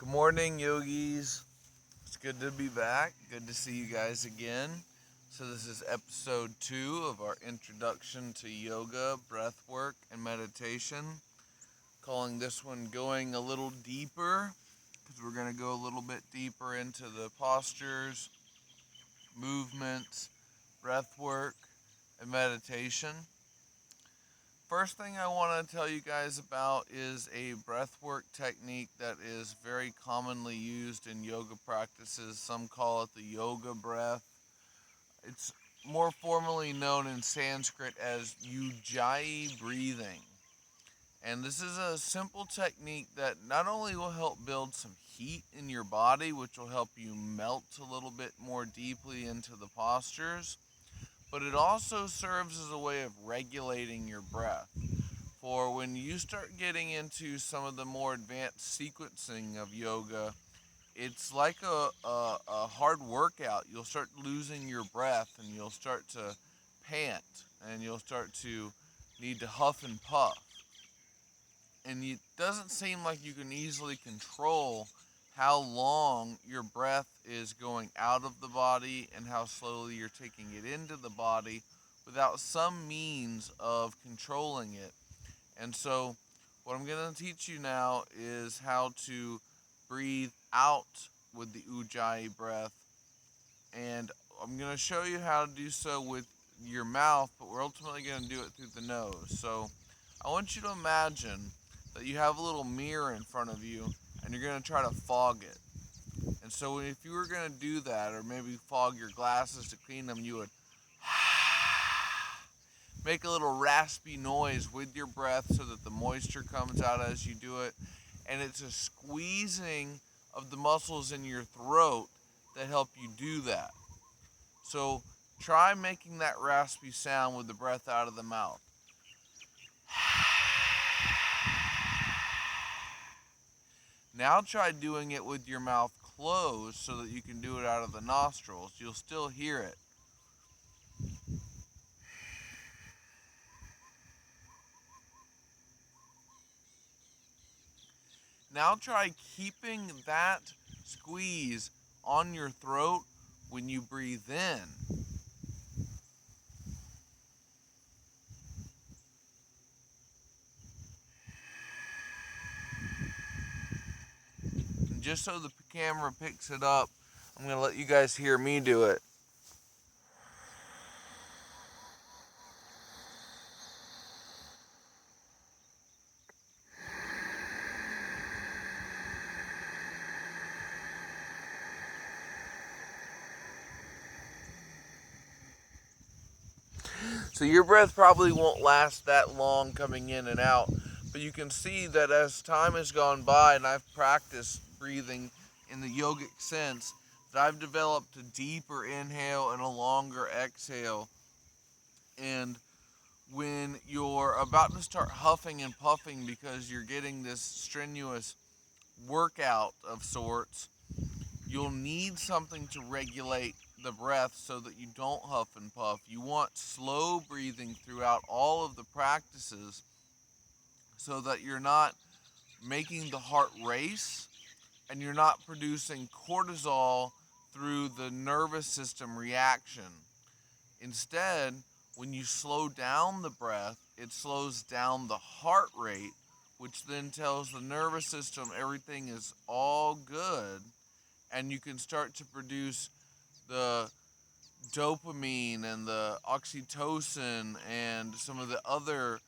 Good morning, yogis. It's good to be back. Good to see you guys again. So, this is episode 2 of our introduction to yoga, breath work, and meditation. Calling this one Going a Little Deeper, because we're going to go a little bit deeper into the postures, movements, breath work, and meditation. First thing I want to tell you guys about is a breathwork technique that is very commonly used in yoga practices. Some call it the yoga breath. It's more formally known in Sanskrit as Ujjayi breathing. And this is a simple technique that not only will help build some heat in your body, which will help you melt a little bit more deeply into the postures, but it also serves as a way of regulating your breath. For when you start getting into some of the more advanced sequencing of yoga, it's like a hard workout. You'll start losing your breath and you'll start to pant and you'll start to need to huff and puff. And it doesn't seem like you can easily control how long your breath is going out of the body and how slowly you're taking it into the body without some means of controlling it. And so, what I'm going to teach you now is how to breathe out with the Ujjayi breath. And I'm going to show you how to do so with your mouth, but we're ultimately going to do it through the nose. So, I want you to imagine that you have a little mirror in front of you and you're going to try to fog it. And so, if you were going to do that, or maybe fog your glasses to clean them, you would make a little raspy noise with your breath so that the moisture comes out as you do it. And it's a squeezing of the muscles in your throat that help you do that. So try making that raspy sound with the breath out of the mouth. Now try doing it with your mouth closed so that you can do it out of the nostrils. You'll still hear it. Now try keeping that squeeze on your throat when you breathe in. And just so the camera picks it up, I'm going to let you guys hear me do it. So your breath probably won't last that long coming in and out, but you can see that as time has gone by and I've practiced breathing in the yogic sense, that I've developed a deeper inhale and a longer exhale. And when you're about to start huffing and puffing because you're getting this strenuous workout of sorts, you'll need something to regulate the breath so that you don't huff and puff. You want slow breathing throughout all of the practices so that you're not making the heart race and you're not producing cortisol through the nervous system reaction. Instead, when you slow down the breath, it slows down the heart rate, which then tells the nervous system everything is all good, and you can start to produce the dopamine and the oxytocin and some of the other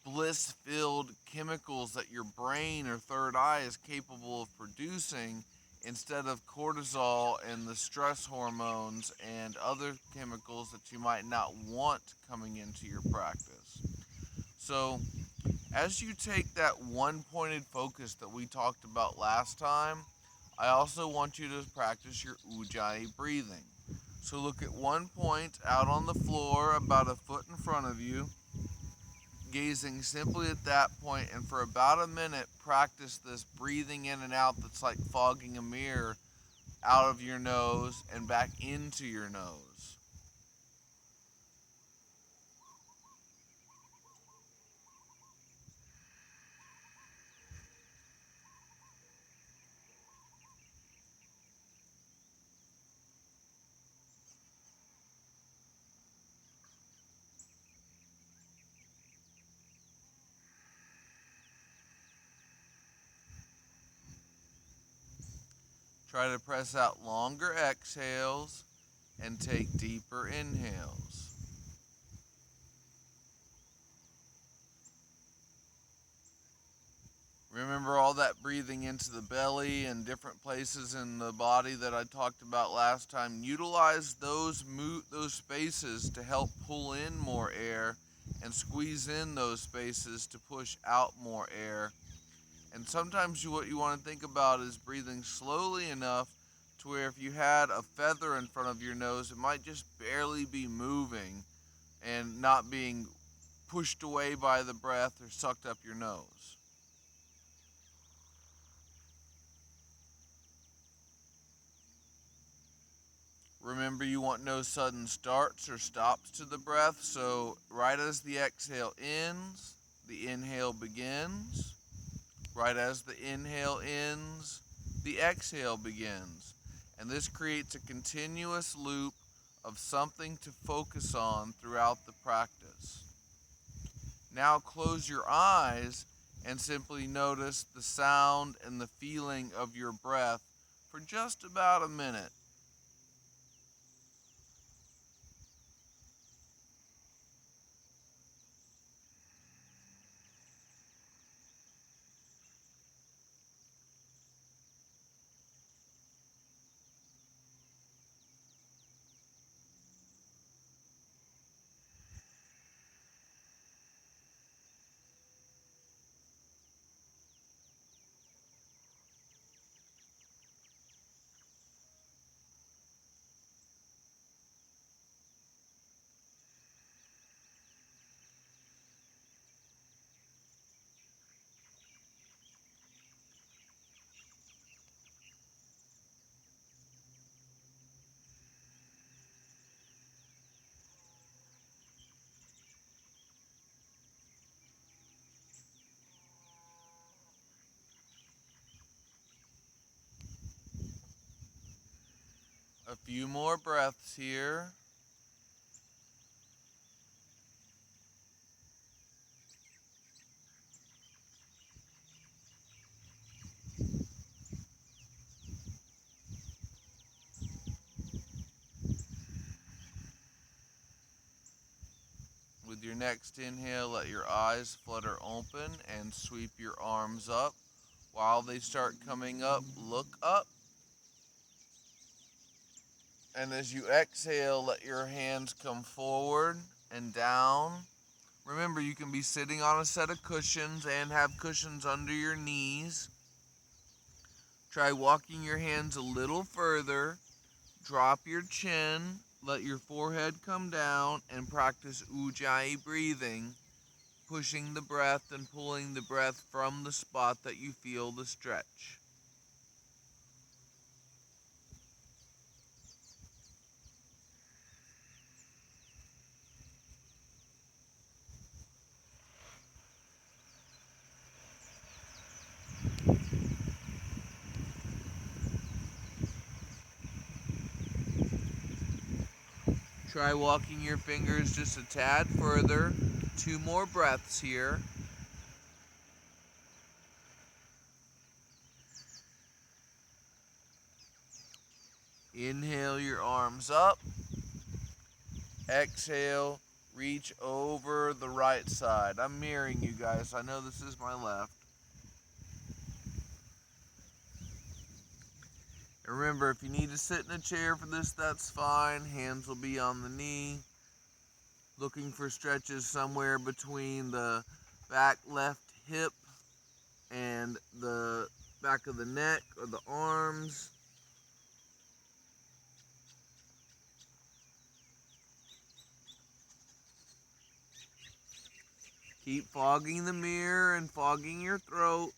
bliss-filled chemicals that your brain or third eye is capable of producing instead of cortisol and the stress hormones and other chemicals that you might not want coming into your practice. So, as you take that one-pointed focus that we talked about last time, I also want you to practice your Ujjayi breathing. So look at one point out on the floor about a foot in front of you, gazing simply at that point, and for about a minute practice this breathing in and out that's like fogging a mirror out of your nose and back into your nose. Try to press out longer exhales and take deeper inhales. Remember all that breathing into the belly and different places in the body that I talked about last time. Utilize those spaces to help pull in more air and squeeze in those spaces to push out more air. And sometimes what you want to think about is breathing slowly enough to where if you had a feather in front of your nose, it might just barely be moving and not being pushed away by the breath or sucked up your nose. Remember, you want no sudden starts or stops to the breath, so right as the exhale ends, the inhale begins. Right as the inhale ends, the exhale begins. And this creates a continuous loop of something to focus on throughout the practice. Now close your eyes and simply notice the sound and the feeling of your breath for just about a minute. A few more breaths here. With your next inhale, let your eyes flutter open and sweep your arms up. While they start coming up, look up. And as you exhale, let your hands come forward and down. Remember, you can be sitting on a set of cushions and have cushions under your knees. Try walking your hands a little further. Drop your chin, let your forehead come down, and practice Ujjayi breathing, pushing the breath and pulling the breath from the spot that you feel the stretch. Try walking your fingers just a tad further. 2 more breaths here. Inhale your arms up. Exhale, reach over the right side. I'm mirroring you guys. I know this is my left. And remember, if you need to sit in a chair for this, that's fine. Hands will be on the knee. Looking for stretches somewhere between the back left hip and the back of the neck or the arms. Keep fogging the mirror and fogging your throat.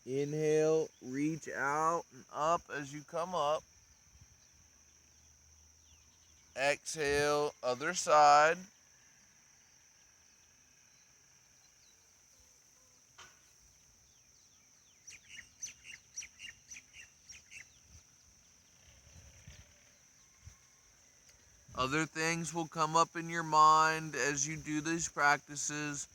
Inhale, reach out and up as you come up. Exhale, other side. Other things will come up in your mind as you do these practices.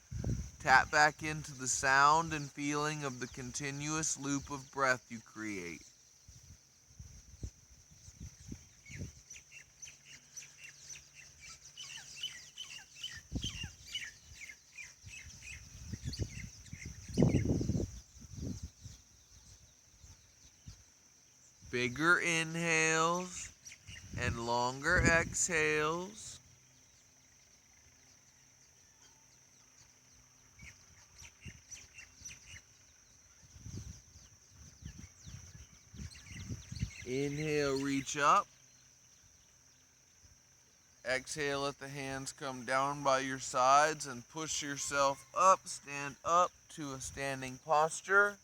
Tap back into the sound and feeling of the continuous loop of breath you create. Bigger inhales and longer exhales. Inhale, reach up. Exhale, let the hands come down by your sides and push yourself up. Stand up to a standing posture.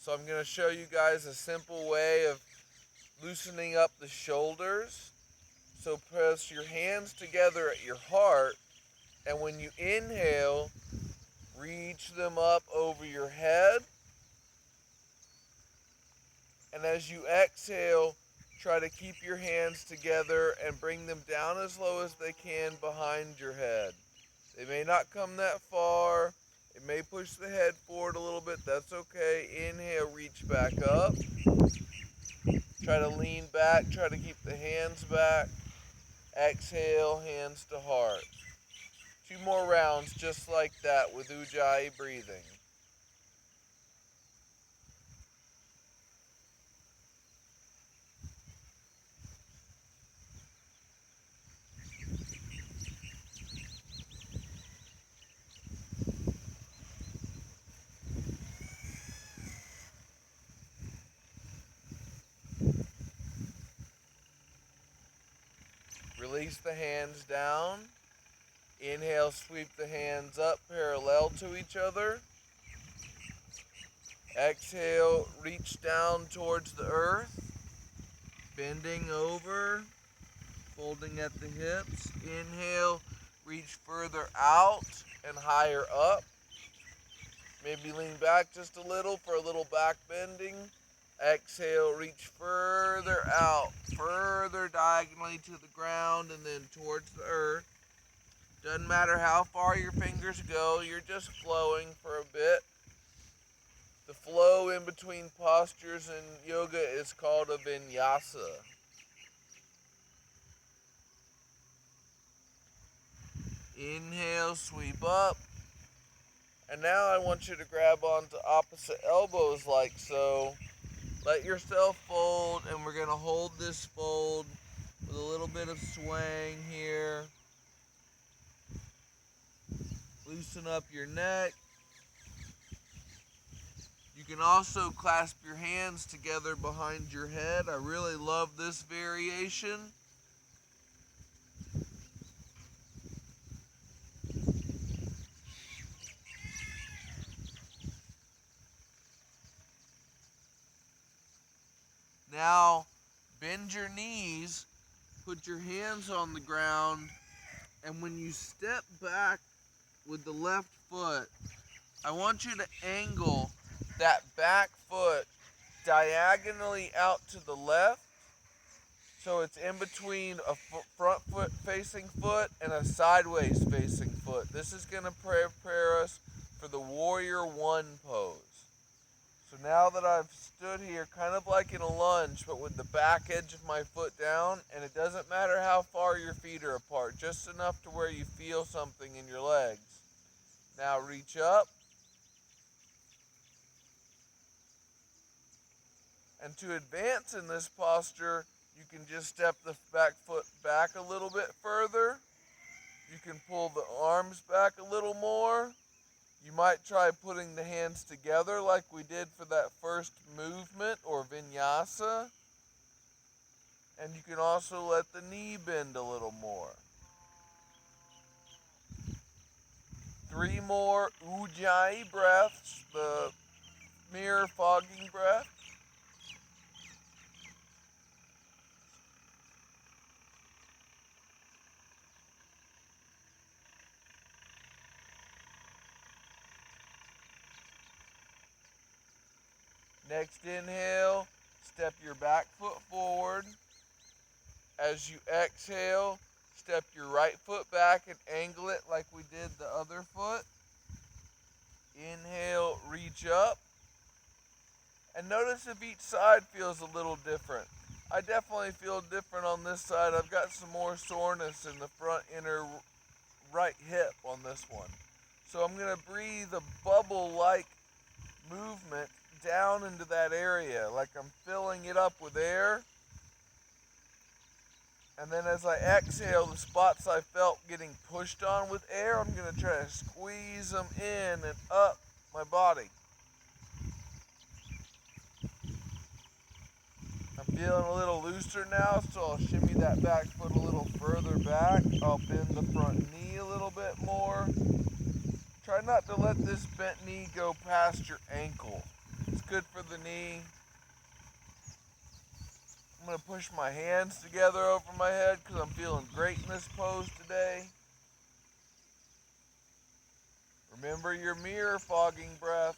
So I'm going to show you guys a simple way of loosening up the shoulders. So press your hands together at your heart, and when you inhale, reach them up over your head. And as you exhale, try to keep your hands together and bring them down as low as they can behind your head. They may not come that far. It may push the head forward a little bit. That's okay. Inhale, reach back up. Try to lean back. Try to keep the hands back. Exhale, hands to heart. 2 more rounds just like that with Ujjayi breathing. Release the hands down. Inhale, sweep the hands up parallel to each other. Exhale, reach down towards the earth. Bending over, folding at the hips. Inhale, reach further out and higher up. Maybe lean back just a little for a little back bending. Exhale, reach further out, further diagonally to the ground and then towards the earth. Doesn't matter how far your fingers go, you're just flowing for a bit. The flow in between postures in yoga is called a vinyasa. Inhale, sweep up. And now I want you to grab onto opposite elbows like so. Let yourself fold, and we're going to hold this fold with a little bit of swaying here. Loosen up your neck. You can also clasp your hands together behind your head. I really love this variation. Now, bend your knees, put your hands on the ground, and when you step back with the left foot, I want you to angle that back foot diagonally out to the left, so it's in between a front foot facing foot and a sideways facing foot. This is going to prepare us for the warrior one pose. So now that I've stood here kind of like in a lunge, but with the back edge of my foot down, and it doesn't matter how far your feet are apart, just enough to where you feel something in your legs. Now reach up. And to advance in this posture, you can just step the back foot back a little bit further. You can pull the arms back a little more. You might try putting the hands together like we did for that first movement or vinyasa. And you can also let the knee bend a little more. 3 more Ujjayi breaths, the mirror fogging breath. Next inhale, step your back foot forward. As you exhale, step your right foot back and angle it like we did the other foot. Inhale, reach up. And notice if each side feels a little different. I definitely feel different on this side. I've got some more soreness in the front inner right hip on this one. So I'm going to breathe a bubble-like movement down into that area, like I'm filling it up with air. And then as I exhale, the spots I felt getting pushed on with air, I'm going to try to squeeze them in and up my body. I'm feeling a little looser now, so I'll shimmy that back foot a little further back. I'll bend the front knee a little bit more. Try not to let this bent knee go past your ankle. It's good for the knee. I'm going to push my hands together over my head because I'm feeling great in this pose today. Remember your mirror fogging breath.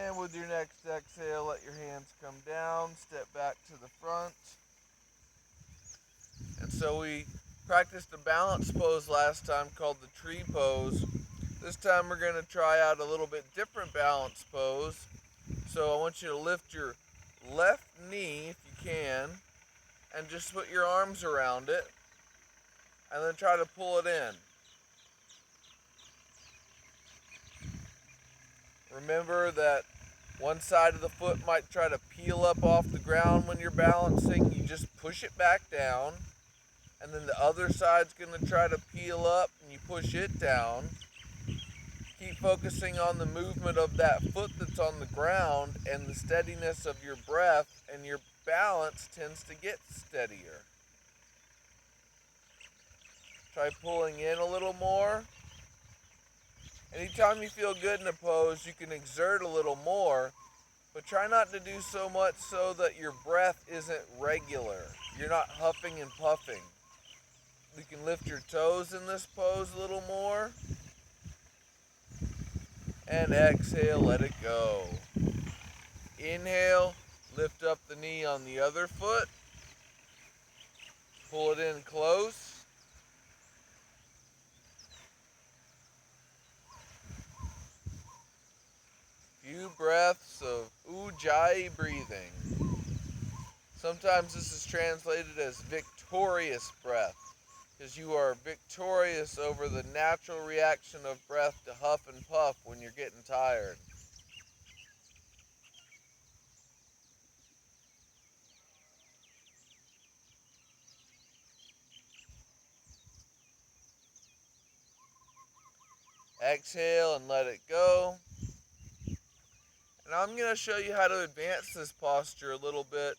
And with your next exhale, let your hands come down, step back to the front. And so we practiced a balance pose last time called the tree pose. This time we're going to try out a little bit different balance pose. So I want you to lift your left knee if you can and just put your arms around it and then try to pull it in. Remember that one side of the foot might try to peel up off the ground when you're balancing. You just push it back down. And then the other side's going to try to peel up and you push it down. Keep focusing on the movement of that foot that's on the ground and the steadiness of your breath, and your balance tends to get steadier. Try pulling in a little more. Anytime you feel good in a pose, you can exert a little more, but try not to do so much so that your breath isn't regular. You're not huffing and puffing. You can lift your toes in this pose a little more. And exhale, let it go. Inhale, lift up the knee on the other foot. Pull it in close. Few breaths of Ujjayi breathing. Sometimes this is translated as victorious breath, because you are victorious over the natural reaction of breath to huff and puff when you're getting tired. Exhale and let it go. And I'm going to show you how to advance this posture a little bit.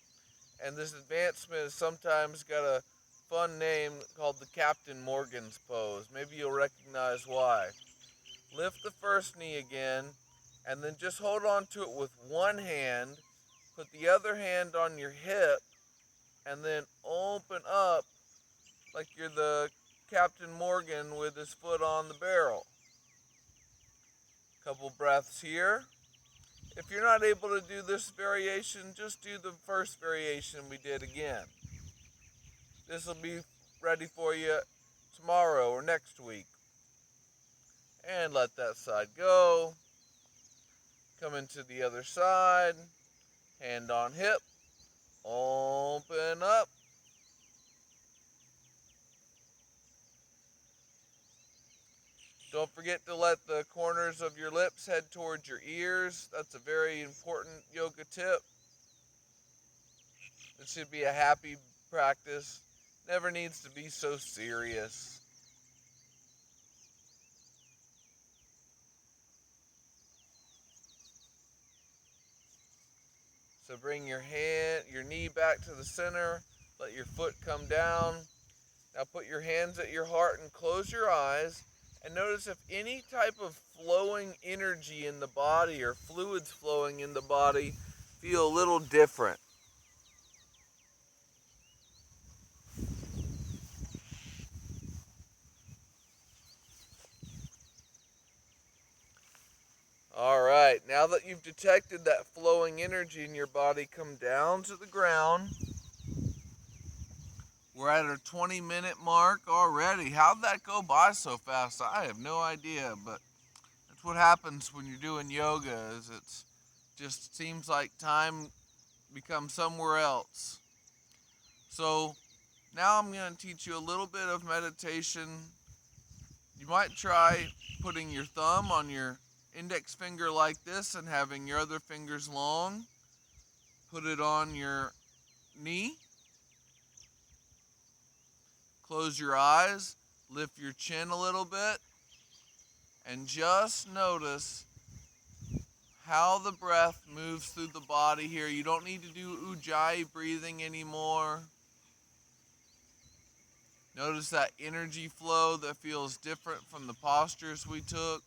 And this advancement has sometimes got a fun name called the Captain Morgan's pose. Maybe you'll recognize why. Lift the first knee again, and then just hold on to it with one hand. Put the other hand on your hip, and then open up like you're the Captain Morgan with his foot on the barrel. Couple breaths here. If you're not able to do this variation, just do the first variation we did again. This will be ready for you tomorrow or next week. And let that side go. Come into the other side. Hand on hip. Open up. Don't forget to let the corners of your lips head towards your ears. That's a very important yoga tip. It should be a happy practice. Never needs to be so serious. So bring your knee back to the center. Let your foot come down. Now put your hands at your heart and close your eyes. And notice if any type of flowing energy in the body or fluids flowing in the body feel a little different. All right, now that you've detected that flowing energy in your body come down to the ground, we're at our 20-minute mark already. How'd that go by so fast? I have no idea, but that's what happens when you're doing yoga, is it's just seems like time becomes somewhere else. So now I'm going to teach you a little bit of meditation. You might try putting your thumb on your index finger like this and having your other fingers long. Put it on your knee. Close your eyes. Lift your chin a little bit. And just notice how the breath moves through the body here. You don't need to do ujjayi breathing anymore. Notice that energy flow that feels different from the postures we took.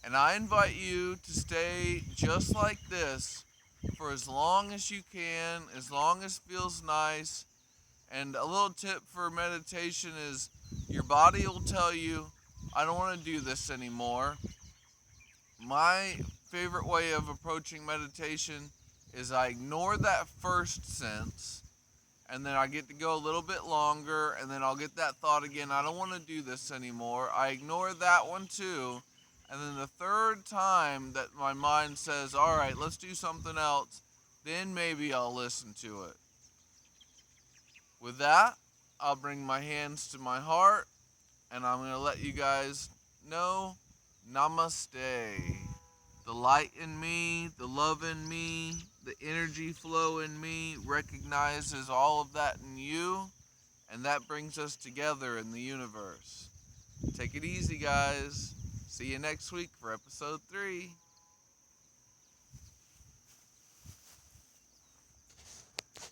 And I invite you to stay just like this for as long as you can, as long as it feels nice. And a little tip for meditation is your body will tell you, I don't want to do this anymore. My favorite way of approaching meditation is I ignore that first sense, and then I get to go a little bit longer, and then I'll get that thought again, I don't want to do this anymore. I ignore that one too, and then the third time that my mind says, all right, let's do something else, then maybe I'll listen to it. With that, I'll bring my hands to my heart, and I'm going to let you guys know, namaste. The light in me, the love in me, the energy flow in me recognizes all of that in you, and that brings us together in the universe. Take it easy, guys. See you next week for episode 3.